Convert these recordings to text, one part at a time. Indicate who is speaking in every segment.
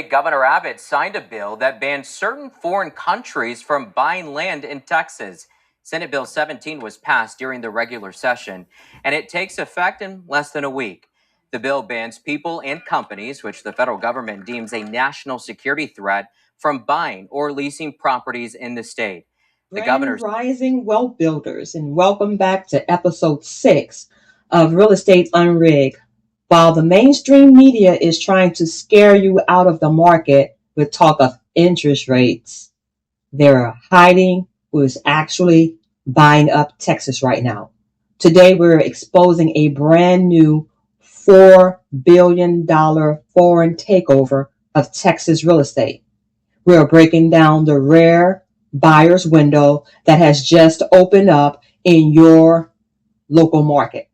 Speaker 1: Governor Abbott signed a bill that bans certain foreign countries from buying land in Texas. Senate Bill 17 was passed during the regular session, and it takes effect in less than a week. The bill bans people and companies, which the federal government deems a national security threat, from buying or leasing properties in the state. The governor's
Speaker 2: Rising Wealth Builders, and welcome back to episode 6 of Real Estate UnRigged. While the mainstream media is trying to scare you out of the market with talk of interest rates, they're hiding who is actually buying up Texas right now. Today, we're exposing a brand new $4 billion foreign takeover of Texas real estate. We're breaking down the rare buyer's window that has just opened up in your local market.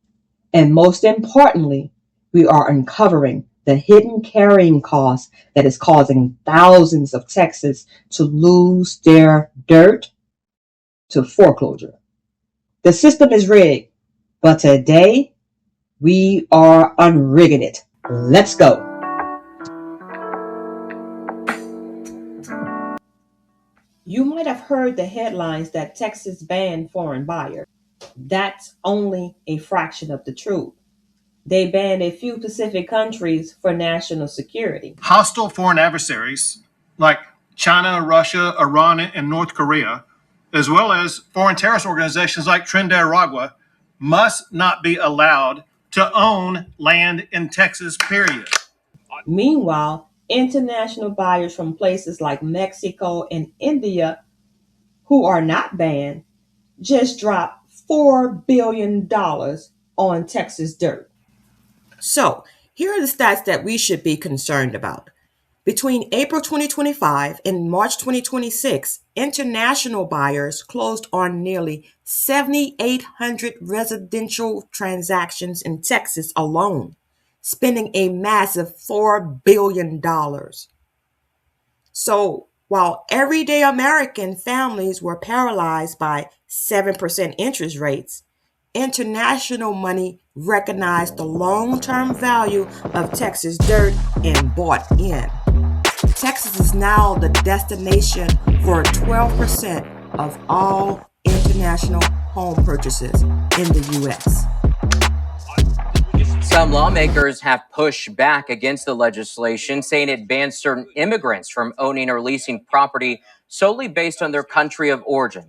Speaker 2: And most importantly, we are uncovering the hidden carrying cost that is causing thousands of Texans to lose their dirt to foreclosure. The system is rigged, but today we are unrigging it. Let's go. You might have heard the headlines that Texas banned foreign buyers. That's only a fraction of the truth. They banned a few Pacific countries for national security.
Speaker 3: Hostile foreign adversaries like China, Russia, Iran, and North Korea, as well as foreign terrorist organizations like Trinidad, must not be allowed to own land in Texas, period.
Speaker 2: Meanwhile, international buyers from places like Mexico and India, who are not banned, just dropped $4 billion on Texas dirt. So, here are the stats that we should be concerned about. Between April 2025 and March 2026, international buyers closed on nearly 7,800 residential transactions in Texas alone, spending a massive $4 billion. So, while everyday American families were paralyzed by 7% interest rates, international money recognized the long-term value of Texas dirt and bought in. Texas is now the destination for 12% of all international home purchases in the U.S.
Speaker 1: Some lawmakers have pushed back against the legislation, saying it bans certain immigrants from owning or leasing property solely based on their country of origin.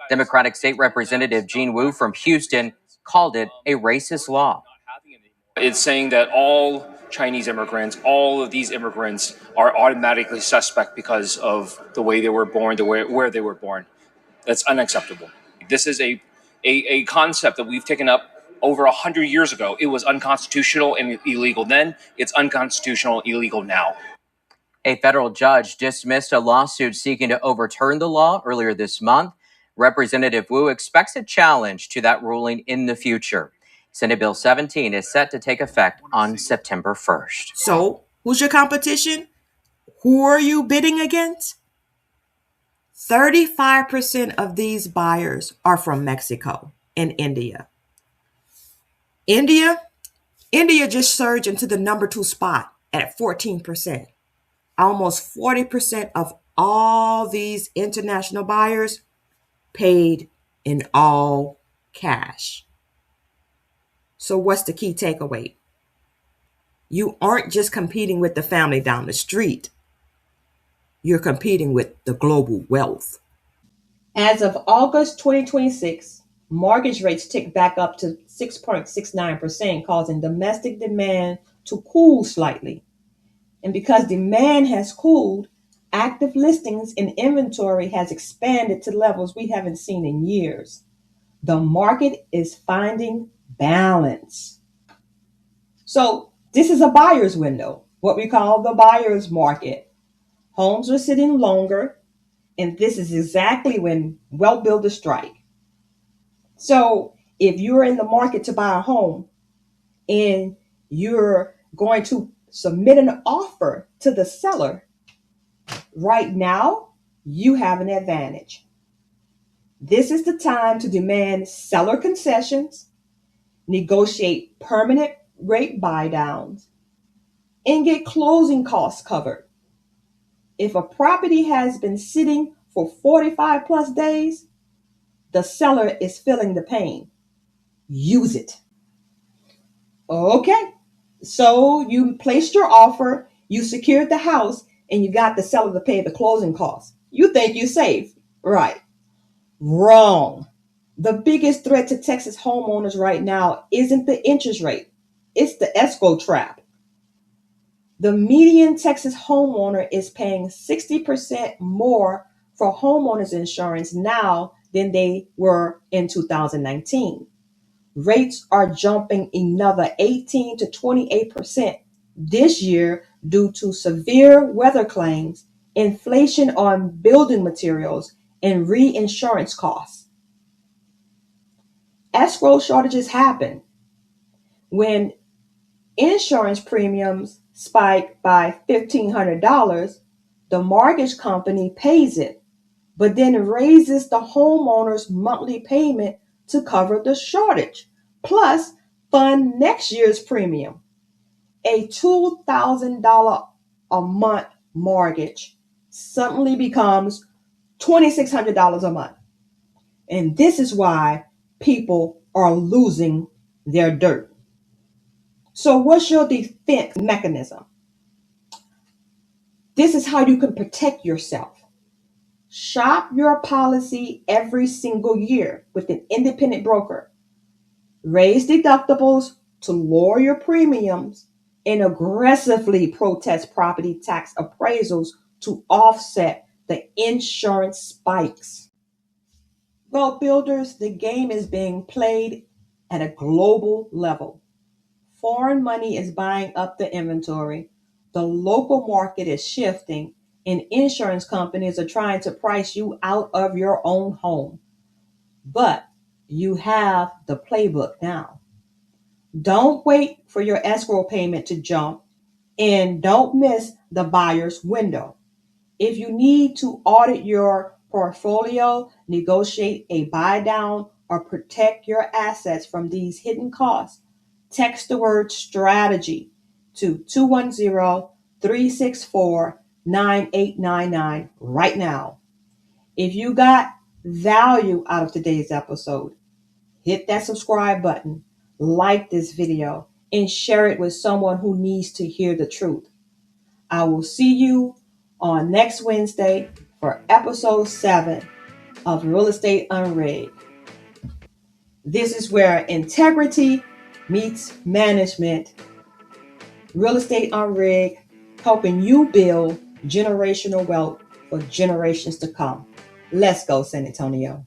Speaker 1: Democratic State Representative Gene Wu from Houston called it a racist law.
Speaker 4: It's saying that all Chinese immigrants, all of these immigrants are automatically suspect because of the way they were born, where they were born. That's unacceptable. This is a concept that we've taken up over 100 years ago. It was unconstitutional and illegal then. It's unconstitutional and illegal now.
Speaker 1: A federal judge dismissed a lawsuit seeking to overturn the law earlier this month. Representative Wu expects a challenge to that ruling in the future. Senate Bill 17 is set to take effect on September 1st.
Speaker 2: So, who's your competition? Who are you bidding against? 35% of these buyers are from Mexico and India. India just surged into the number 2 spot at 14%. Almost 40% of all these international buyers paid in all cash. So what's the key takeaway? You aren't just competing with the family down the street. You're competing with the global wealth. As of August 2026, mortgage rates ticked back up to 6.69%, causing domestic demand to cool slightly. And because demand has cooled, active listings and inventory has expanded to levels we haven't seen in years. The market is finding balance. So this is a buyer's window, what we call the buyer's market. Homes are sitting longer, and this is exactly when wealth builders strike. So if you're in the market to buy a home and you're going to submit an offer to the seller, right now you have an advantage. This is the time to demand seller concessions, negotiate permanent rate buy downs, and get closing costs covered. If a property has been sitting for 45 plus days, the seller is feeling the pain. Use it. Okay. So you placed your offer, you secured the house, and you got the seller to pay the closing costs. You think you're safe, right? Wrong. The biggest threat to Texas homeowners right now isn't the interest rate. It's the escrow trap. The median Texas homeowner is paying 60% more for homeowners insurance now than they were in 2019. Rates are jumping another 18 to 28% this year due to severe weather claims, inflation on building materials, and reinsurance costs. Escrow shortages happen when insurance premiums spike by $1,500. The mortgage company pays it, but then raises the homeowner's monthly payment to cover the shortage, plus fund next year's premium. A $2,000 a month mortgage suddenly becomes $2,600 a month. And this is why people are losing their dirt. So what's your defense mechanism? This is how you can protect yourself. Shop your policy every single year with an independent broker. Raise deductibles to lower your premiums and aggressively protest property tax appraisals to offset the insurance spikes. Well, builders, the game is being played at a global level. Foreign money is buying up the inventory. The local market is shifting, and insurance companies are trying to price you out of your own home. But you have the playbook now. Don't wait for your escrow payment to jump, and don't miss the buyer's window. If you need to audit your portfolio, negotiate a buy down, or protect your assets from these hidden costs, text the word strategy to 210-364-9899 right now. If you got value out of today's episode, hit that subscribe button, like this video, and share it with someone who needs to hear the truth. I will see you on next Wednesday for episode 7 of Real Estate UnRigged. This is where integrity meets management. Real Estate UnRigged, helping you build generational wealth for generations to come. Let's go, San Antonio.